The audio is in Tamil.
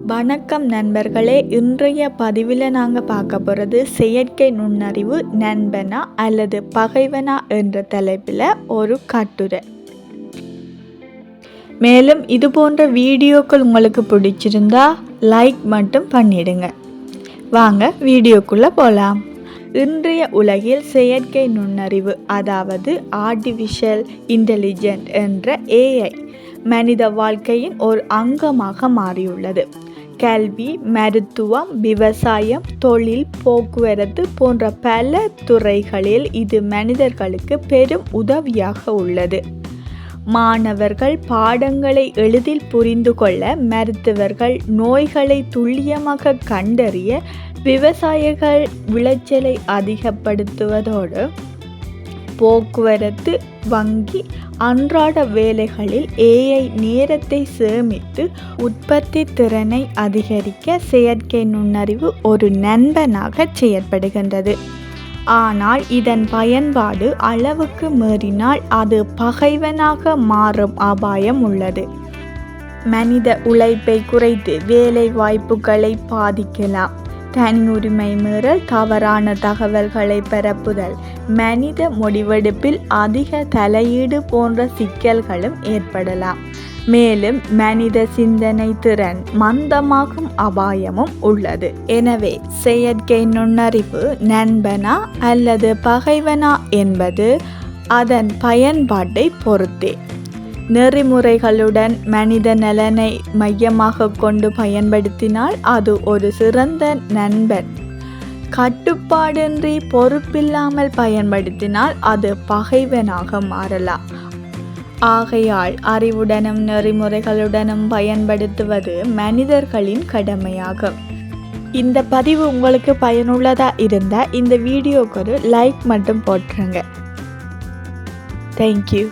வணக்கம் நண்பர்களே, இன்றைய பதிவில் நாங்கள் பார்க்க போகிறது செயற்கை நுண்ணறிவு நண்பனா அல்லது பகைவனா என்ற தலைப்பில் ஒரு கட்டுரை. மேலும் இது போன்ற வீடியோக்கள் உங்களுக்கு பிடிச்சிருந்தா லைக் மட்டும் பண்ணிடுங்க. வாங்க வீடியோக்குள்ளே போகலாம். இன்றைய உலகில் செயற்கை நுண்ணறிவு அதாவது ஆர்டிஃபிஷியல் இன்டெலிஜென்ட் என்ற AI மனித வாழ்க்கையின் ஒரு அங்கமாக மாறியுள்ளது. கல்வி, மருத்துவம், விவசாயம், தொழில், போக்குவரத்து போன்ற பல துறைகளில் இது மனிதர்களுக்கு பெரும் உதவியாக உள்ளது. மாணவர்கள் பாடங்களை எளிதில் புரிந்து கொள்ள, மருத்துவர்கள் நோய்களை துல்லியமாக கண்டறிய, விவசாயிகள் விளைச்சலை அதிகப்படுத்துவதோடு போக்குவரத்து, வங்கி, அன்றாட வேலைகளில் AI நேரத்தை சேமித்து உற்பத்தி திறனை அதிகரிக்க செயற்கை நுண்ணறிவு ஒரு நண்பனாக செயற்படுகின்றது. ஆனால் இதன் பயன்பாடு அளவுக்கு மீறினால் அது பகைவனாக மாறும் அபாயம் உள்ளது. மனித உழைப்பை குறைத்து வேலை வாய்ப்புகளை பாதிக்கலாம். தனியுரிமை மீறல், தவறான தகவல்களை பரப்புதல், மனித முடிவெடுப்பில் அதிக தலையீடு போன்ற சிக்கல்களும் ஏற்படலாம். மேலும் மனித சிந்தனை திறன் மந்தமாகும் அபாயமும் உள்ளது. எனவே செயற்கை நுண்ணறிவு நண்பனா அல்லது பகைவனா என்பது அதன் பயன்பாட்டை பொறுத்தே. நெறிமுறைகளுடன் மனித நலனை மையமாக கொண்டு பயன்படுத்தினால் அது ஒரு சிறந்த நண்பன். கட்டுப்பாடின்றி பொறுப்பில்லாமல் பயன்படுத்தினால் அது பகைவனாக மாறலாம். ஆகையால் அறிவுடனும் நெறிமுறைகளுடனும் பயன்படுத்துவது மனிதர்களின் கடமையாகும். இந்த பதிவு உங்களுக்கு பயனுள்ளதாக இருந்தால் இந்த வீடியோக்கு ஒரு லைக் மட்டும் போட்டுருங்க. தேங்க்யூ.